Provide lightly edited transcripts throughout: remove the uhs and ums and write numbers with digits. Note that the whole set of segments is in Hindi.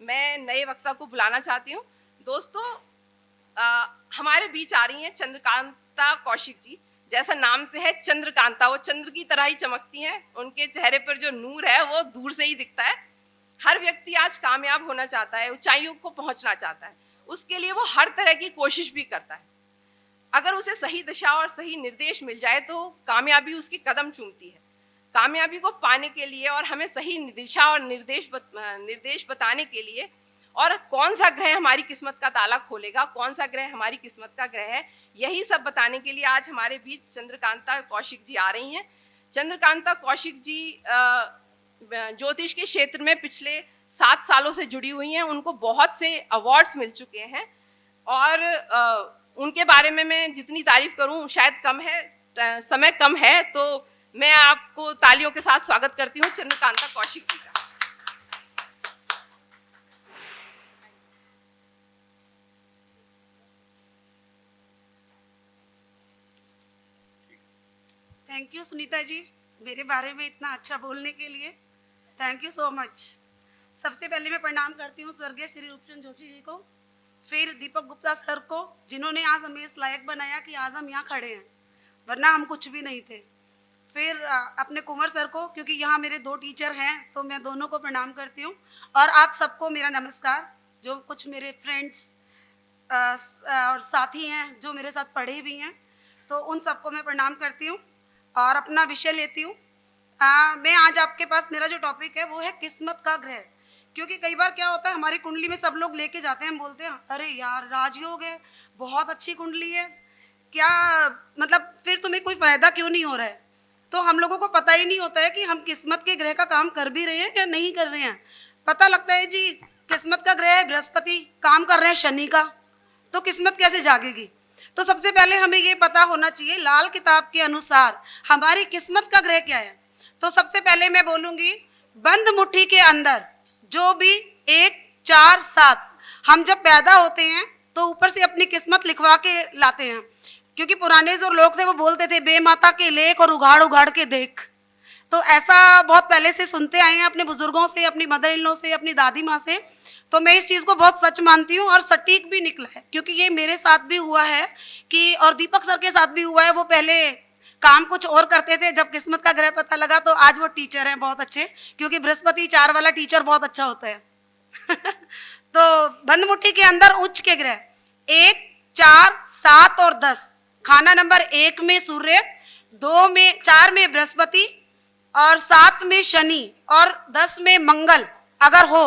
मैं नए वक्ता को बुलाना चाहती हूँ। दोस्तों, हमारे बीच आ रही हैं चंद्रकांता कौशिक जी। जैसा नाम से है चंद्रकांता, वो चंद्र की तरह ही चमकती हैं। उनके चेहरे पर जो नूर है वो दूर से ही दिखता है। हर व्यक्ति आज कामयाब होना चाहता है, ऊंचाइयों को पहुंचना चाहता है। उसके लिए वो हर तरह की कोशिश भी करता है। अगर उसे सही दिशा और सही निर्देश मिल जाए तो कामयाबी उसके कदम चूमती है। कामयाबी को पाने के लिए और हमें सही दिशा और निर्देश बताने के लिए, और कौन सा ग्रह हमारी किस्मत का ताला खोलेगा, कौन सा ग्रह हमारी किस्मत का ग्रह है, यही सब बताने के लिए आज हमारे बीच चंद्रकांता कौशिक जी आ रही हैं। चंद्रकांता कौशिक जी ज्योतिष के क्षेत्र में पिछले 7 सालों से जुड़ी हुई हैं। उनको बहुत से अवार्ड्स मिल चुके हैं और उनके बारे में मैं जितनी तारीफ करूं शायद कम है, समय कम है, तो मैं आपको तालियों के साथ स्वागत करती हूं चंद्रकांता कौशिक जी का। थैंक यू सुनीता जी, मेरे बारे में इतना अच्छा बोलने के लिए थैंक यू सो मच। सबसे पहले मैं प्रणाम करती हूँ स्वर्गीय श्री रूपचंद जोशी जी को, फिर दीपक गुप्ता सर को, जिन्होंने आज हमें इस लायक बनाया कि आज हम यहाँ खड़े हैं, वरना हम कुछ भी नहीं थे। फिर अपने कुंवर सर को, क्योंकि यहाँ मेरे 2 टीचर हैं तो मैं दोनों को प्रणाम करती हूँ। और आप सबको मेरा नमस्कार। जो कुछ मेरे फ्रेंड्स और साथी हैं जो मेरे साथ पढ़े भी हैं, तो उन सबको मैं प्रणाम करती हूँ और अपना विषय लेती हूँ। मैं आज आपके पास, मेरा जो टॉपिक है वो है किस्मत का ग्रह। क्योंकि कई बार क्या होता है, हमारी कुंडली में सब लोग लेके जाते हैं, हम बोलते हैं अरे यार राजयोग है, बहुत अच्छी कुंडली है, क्या मतलब फिर तुम्हें कोई फायदा क्यों नहीं हो रहा है। तो हम लोगों को पता ही नहीं होता है कि हम किस्मत के ग्रह का काम कर भी रहे हैं या नहीं कर रहे हैं। पता लगता है जी किस्मत का ग्रह है बृहस्पति, काम कर रहे हैं शनि का, तो किस्मत कैसे जागेगी। तो सबसे पहले हमें ये पता होना चाहिए लाल किताब के अनुसार हमारी किस्मत का ग्रह क्या है। तो सबसे पहले मैं बोलूंगी, बंद मुट्ठी के अंदर जो भी 1, 4, 7 हम जब पैदा होते हैं तो ऊपर से अपनी किस्मत लिखवा के लाते हैं। क्योंकि पुराने जो लोग थे वो बोलते थे बेमाता के लेख और उघाड़ उघाड़ के देख। तो ऐसा बहुत पहले से सुनते आए हैं अपने बुजुर्गों से, अपनी मदर इन लॉ से, अपनी दादी माँ से। तो मैं इस चीज़ को बहुत सच मानती हूँ और सटीक भी निकला है, क्योंकि ये मेरे साथ भी हुआ है कि, और दीपक सर के साथ भी हुआ है। वो पहले काम कुछ और करते थे, जब किस्मत का ग्रह पता लगा तो आज वो टीचर हैं बहुत अच्छे, क्योंकि बृहस्पति 4 वाला टीचर बहुत अच्छा होता है। तो बंद मुट्ठी के अंदर उच्च के ग्रह 1, 4, 7 और 10। खाना नंबर 1 में सूर्य, 2 में 4 में बृहस्पति और 7 में शनि और 10 में मंगल अगर हो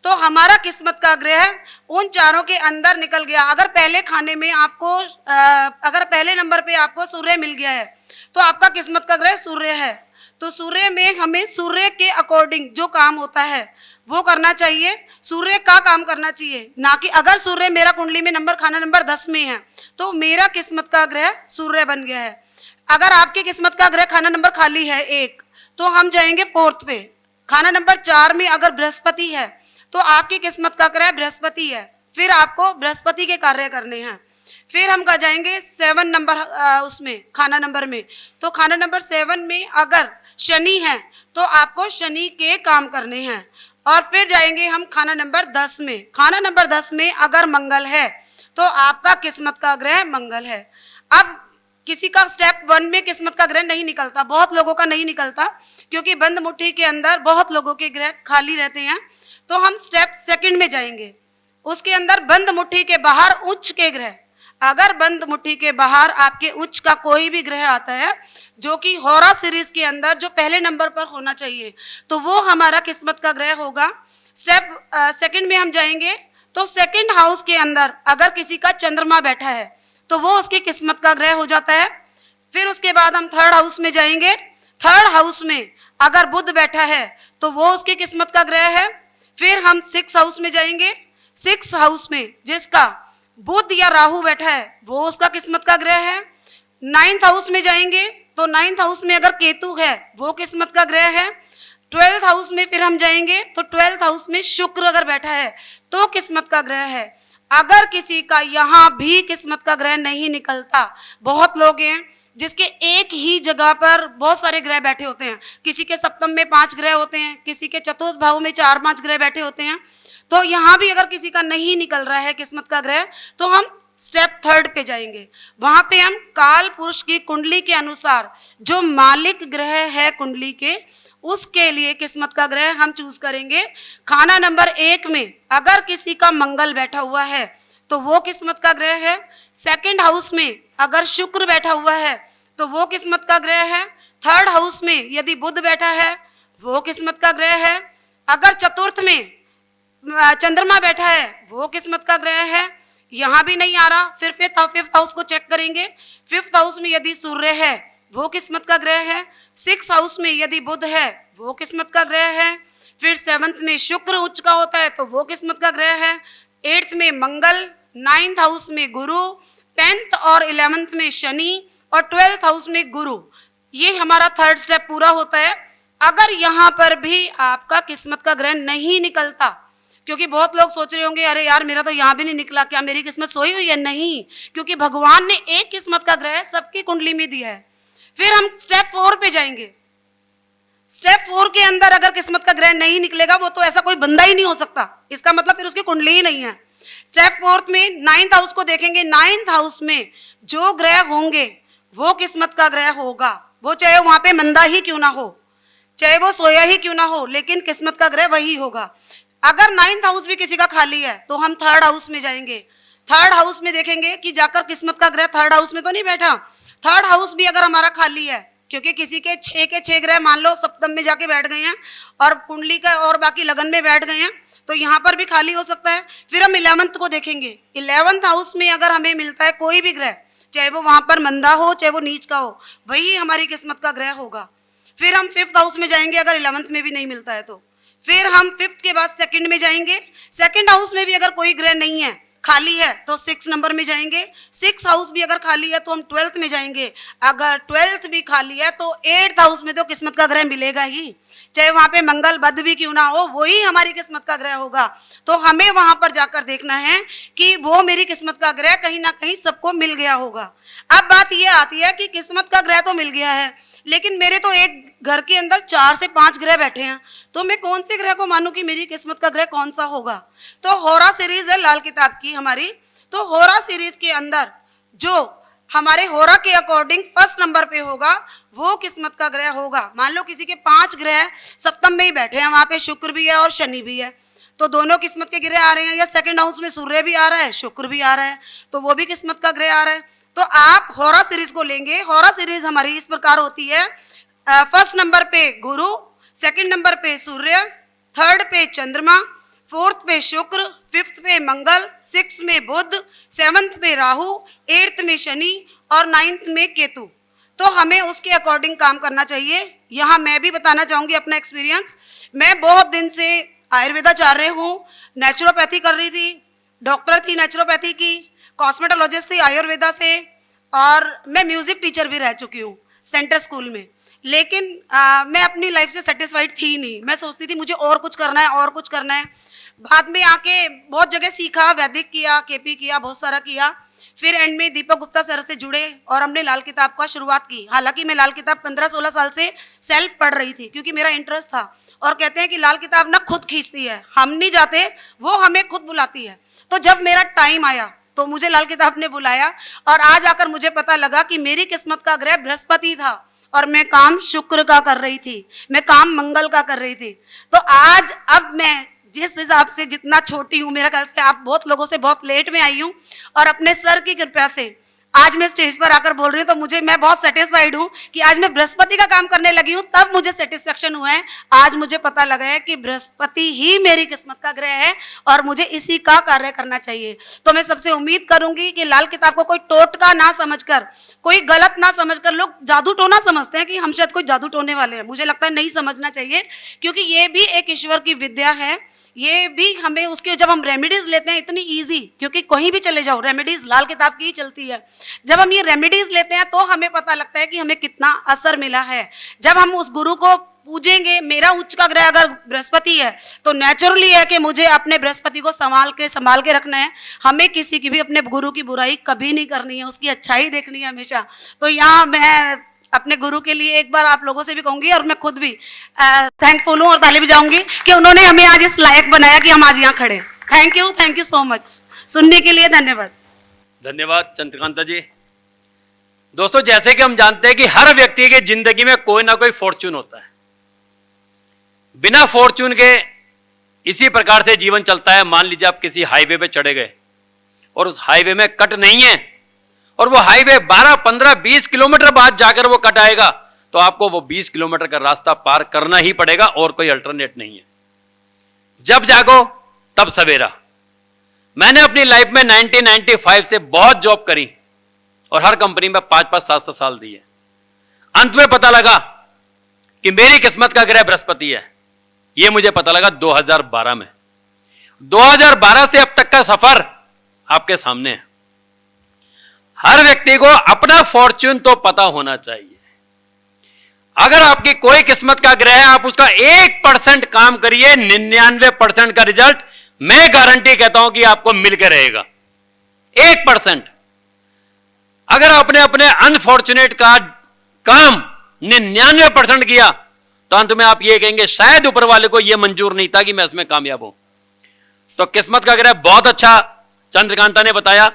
तो हमारा किस्मत का ग्रह उन चारों के अंदर निकल गया। अगर पहले खाने में आपको अगर पहले नंबर पे आपको सूर्य मिल गया है तो आपका किस्मत का ग्रह सूर्य है। तो सूर्य में हमें सूर्य के अकॉर्डिंग जो काम होता है वो करना चाहिए, सूर्य का काम करना चाहिए, ना कि अगर सूर्य मेरा कुंडली में नंबर खाना नंबर 10 में है तो मेरा किस्मत का ग्रह सूर्य बन गया है। अगर आपकी किस्मत का ग्रह खाना नंबर खाली है 1 तो हम जाएंगे 4th पे। खाना नंबर 4 में अगर बृहस्पति है तो आपकी किस्मत का ग्रह बृहस्पति है, फिर आपको बृहस्पति के कार्य करने हैं। फिर हम जाएंगे 7 नंबर उसमें खाना नंबर में, तो खाना नंबर 7 में अगर शनि है तो आपको शनि के काम करने हैं। और फिर जाएंगे हम खाना नंबर 10 में। खाना नंबर 10 में अगर मंगल है तो आपका किस्मत का ग्रह मंगल है। अब किसी का स्टेप 1 में किस्मत का ग्रह नहीं निकलता, बहुत लोगों का नहीं निकलता, क्योंकि बंद मुट्ठी के अंदर बहुत लोगों के ग्रह खाली रहते हैं। तो हम स्टेप 2 में जाएंगे, उसके अंदर बंद मुट्ठी के बाहर उच्च के ग्रह। अगर बंद मुट्ठी के बाहर आपके उच्च का कोई भी ग्रह आता है जो कि होरा सीरीज के अंदर जो पहले नंबर पर होना चाहिए, तो वो हमारा किस्मत का ग्रह होगा। स्टेप 2 में हम जाएंगे तो 2nd हाउस के अंदर अगर किसी का चंद्रमा बैठा है तो वो उसकी किस्मत का ग्रह हो जाता है। फिर उसके बाद हम 3rd हाउस में जाएंगे। 3rd हाउस में अगर बुध बैठा है तो वो उसकी किस्मत का ग्रह है। फिर हम 6th हाउस में जाएंगे। 6th हाउस में जिसका बुध या राहु बैठा है वो उसका किस्मत का ग्रह है। 9th हाउस में जाएंगे तो 9th हाउस में अगर केतु है वो किस्मत का ग्रह है। 12th हाउस में फिर हम जाएंगे तो 12th हाउस में शुक्र अगर बैठा है तो किस्मत का ग्रह है। अगर किसी का यहाँ भी किस्मत का ग्रह नहीं निकलता, बहुत लोग हैं जिसके एक ही जगह पर बहुत सारे ग्रह बैठे होते हैं, किसी के सप्तम में 5 ग्रह होते हैं, किसी के चतुर्थ भाव में 4-5 ग्रह बैठे होते हैं, तो यहाँ भी अगर किसी का नहीं निकल रहा है किस्मत का ग्रह, तो हम स्टेप 3 पे जाएंगे। वहां पे हम काल पुरुष की कुंडली के अनुसार जो मालिक ग्रह है कुंडली के, उसके लिए किस्मत का ग्रह हम चूज करेंगे। खाना नंबर 1 में अगर किसी का मंगल बैठा हुआ है तो वो किस्मत का ग्रह है। सेकंड हाउस में अगर शुक्र बैठा हुआ है तो वो किस्मत का ग्रह है। थर्ड हाउस में यदि बुध बैठा है वो किस्मत का ग्रह है। अगर चतुर्थ में चंद्रमा बैठा है वो किस्मत का ग्रह है। यहां भी नहीं आ रहा, फिर फिफ्थ हाउस को चेक करेंगे। फिफ्थ हाउस में यदि सूर्य है वो किस्मत का ग्रह है। सिक्स हाउस में यदि बुध है वो किस्मत का ग्रह है। फिर 7th में शुक्र उच्च का होता है तो वो किस्मत का ग्रह है। 8th में मंगल, 9th हाउस में गुरु, 10th और 11th में शनि और 12th हाउस में गुरु। ये हमारा 3rd स्टेप पूरा होता है। अगर यहाँ पर भी आपका किस्मत का ग्रह नहीं निकलता, क्योंकि बहुत लोग सोच रहे होंगे अरे यार मेरा तो यहाँ भी नहीं निकला, क्या मेरी किस्मत सोई हुई है? नहीं, क्योंकि भगवान ने एक किस्मत का ग्रह सबकी कुंडली में दिया है। फिर हम स्टेप 4 पे जाएंगे। स्टेप 4 के अंदर अगर किस्मत का ग्रह नहीं निकलेगा, वो तो ऐसा कोई बंदा ही नहीं हो सकता, इसका मतलब फिर उसकी कुंडली ही नहीं है। स्टेप 4 में 9th हाउस को देखेंगे। 9th हाउस में जो ग्रह होंगे वो किस्मत का ग्रह होगा, वो चाहे वहां पे मंदा ही क्यों ना हो, चाहे वो सोया ही क्यों ना हो, लेकिन किस्मत का ग्रह वही होगा। अगर 9th हाउस भी किसी का खाली है तो हम 3rd हाउस में जाएंगे। 3rd हाउस में देखेंगे कि जाकर किस्मत का ग्रह 3rd हाउस में तो नहीं बैठा। 3rd हाउस भी अगर हमारा खाली है, क्योंकि किसी के 6 के 6 ग्रह मान लो सप्तम में जाके बैठ गए हैं और कुंडली का और बाकी लगन में बैठ गए हैं, तो यहाँ पर भी खाली हो सकता है। फिर हम 11th को देखेंगे। 11th हाउस में अगर हमें मिलता है कोई भी ग्रह, चाहे वो वहां पर मंदा हो चाहे वो नीच का हो, वही हमारी किस्मत का ग्रह होगा। फिर हम 5th हाउस में जाएंगे अगर 11th में भी नहीं मिलता है तो। फिर हम 5th के बाद 2nd में जाएंगे। 2nd हाउस में भी अगर कोई ग्रह नहीं है, खाली है, तो 6 नंबर में जाएंगे। 6th हाउस भी अगर खाली है तो हम 12th में जाएंगे। अगर 12th भी खाली है तो 8th हाउस में तो किस्मत का ग्रह मिलेगा ही, चाहे वहां पे मंगल बुध भी क्यों ना हो, वही हमारी किस्मत का ग्रह होगा। तो हमें वहां पर जाकर देखना है कि वो मेरी किस्मत का ग्रह कहीं ना कहीं सबको मिल गया होगा। अब बात ये आती है कि किस्मत का ग्रह तो मिल गया है, लेकिन मेरे तो एक घर के अंदर 4 से 5 ग्रह बैठे हैं, तो मैं कौन से ग्रह को मानूं कि मेरी किस्मत का ग्रह कौन सा होगा? तो होरा सीरीज है लाल किताब की हमारी। तो होरा सीरीज के अंदर जो हमारे होरा के अकॉर्डिंग 1st नंबर पे होगा वो किस्मत का ग्रह होगा। मान लो किसी के 5 ग्रह सप्तम में ही बैठे हैं, वहां पे शुक्र भी है और शनि भी है, तो दोनों किस्मत के ग्रह आ रहे हैं। या 2nd हाउस में सूर्य भी आ रहा है, शुक्र भी आ रहा है, तो वो भी किस्मत का ग्रह आ रहा है। तो आप होरा सीरीज को लेंगे। होरा सीरीज हमारी इस प्रकार होती है, 1st नंबर पे गुरु, 2nd नंबर पे सूर्य, 3rd पे चंद्रमा, 4th पे शुक्र, 5th पे मंगल, 6th में बुध, 7th पे राहु, 8th में शनि और 9th में केतु। तो हमें उसके अकॉर्डिंग काम करना चाहिए। यहाँ मैं भी बताना चाहूंगी अपना एक्सपीरियंस। मैं बहुत दिन से आयुर्वेदाचार्य हूँ, नेचुरोपैथी कर रही थी, डॉक्टर थी नेचुरोपैथी की, कॉस्मेटोलॉजिस्ट थी आयुर्वेदा से, और मैं म्यूजिक टीचर भी रह चुकी हूँ सेंटर स्कूल में। लेकिन मैं अपनी लाइफ से सेटिस्फाइड थी नहीं। मैं सोचती थी मुझे और कुछ करना है और कुछ करना है। बाद में आके बहुत जगह सीखा, वैदिक किया, केपी किया, बहुत सारा किया। फिर एंड में दीपक गुप्ता सर से जुड़े और हमने लाल किताब का शुरुआत की। हालांकि मैं लाल किताब 15-16 साल से सेल्फ पढ़ रही थी, क्योंकि मेरा इंटरेस्ट था। और कहते हैं कि लाल किताब ना खुद खींचती है, हम नहीं जाते, वो हमें खुद बुलाती है। तो जब मेरा टाइम आया तो मुझे लाल किताब ने बुलाया, और आज आकर मुझे पता लगा कि मेरी किस्मत का ग्रह बृहस्पति था और मैं काम शुक्र का कर रही थी, मैं काम मंगल का कर रही थी। तो आज अब मैं जिस हिसाब से जितना छोटी हूँ, मेरा ख्याल से आप बहुत लोगों से बहुत लेट में आई हूँ, और अपने सर की कृपा से आज मैं स्टेज पर आकर बोल रही हूँ, तो मैं बहुत सेटिस्फाइड हूँ कि आज मैं बृहस्पति का काम करने लगी हूँ। तब मुझे सेटिस्फेक्शन हुआ है, आज मुझे पता लगा है कि बृहस्पति ही मेरी किस्मत का ग्रह है और मुझे इसी का कार्य करना चाहिए। तो मैं सबसे उम्मीद करूंगी कि लाल किताब को कोई टोटका ना समझकर, कोई गलत ना समझकर, लोग जादू टोना समझते हैं कि हम शायद कोई जादू टोने वाले हैं, मुझे लगता है नहीं समझना चाहिए, क्योंकि ये भी एक ईश्वर की विद्या है। ये भी हमें उसके, जब हम रेमेडीज लेते हैं इतनी इजी, क्योंकि कहीं भी चले जाओ रेमेडीज लाल किताब की ही चलती है, जब हम ये रेमेडीज लेते हैं तो हमें पता लगता है कि हमें कितना असर मिला है। जब हम उस गुरु को पूजेंगे, मेरा उच्च का ग्रह अगर बृहस्पति है तो नेचुरली है कि मुझे अपने बृहस्पति को संभाल के रखना है। हमें किसी की भी अपने गुरु की बुराई कभी नहीं करनी है, उसकी अच्छाई देखनी है हमेशा। तो यहाँ मैं अपने गुरु के लिए एक बार आप लोगों से भी कहूंगी और मैं खुद भी थैंकफुल हूँ और ताली बजाऊंगी कि उन्होंने हमें आज इस लायक बनाया कि हम आज यहाँ खड़े। Thank you so much. सुनने के लिए धन्यवाद। धन्यवाद चंद्रकांता जी। दोस्तों, जैसे कि हम जानते हैं कि हर व्यक्ति की जिंदगी में कोई ना कोई फॉर्च्यून होता है। बिना फॉर्च्यून के इसी प्रकार से जीवन चलता है। मान लीजिए आप किसी हाईवे पे चढ़े गए और उस हाईवे में कट नहीं है और वो हाईवे 12, 15, 20 किलोमीटर बाद जाकर वो कट आएगा, तो आपको वो 20 किलोमीटर का रास्ता पार करना ही पड़ेगा और कोई अल्टरनेट नहीं है। जब जागो तब सवेरा। मैंने अपनी लाइफ में 1995 से बहुत जॉब करी और हर कंपनी में 5-5, 7-7 साल दिए। अंत में पता लगा कि मेरी किस्मत का ग्रह बृहस्पति है। यह मुझे पता लगा 2012 में। 2012 से अब तक का सफर आपके सामने है। हर व्यक्ति को अपना फॉर्च्यून तो पता होना चाहिए। अगर आपकी कोई किस्मत का ग्रह है, आप उसका 1% काम करिए, 99% का रिजल्ट मैं गारंटी कहता हूं कि आपको मिलकर रहेगा। 1%। अगर आपने अपने अनफॉर्चुनेट का काम 99% किया तो अंत में आप ये कहेंगे शायद ऊपर वाले को यह मंजूर नहीं था कि मैं इसमें कामयाब हूं। तो किस्मत का ग्रह बहुत अच्छा चंद्रकांता ने बताया।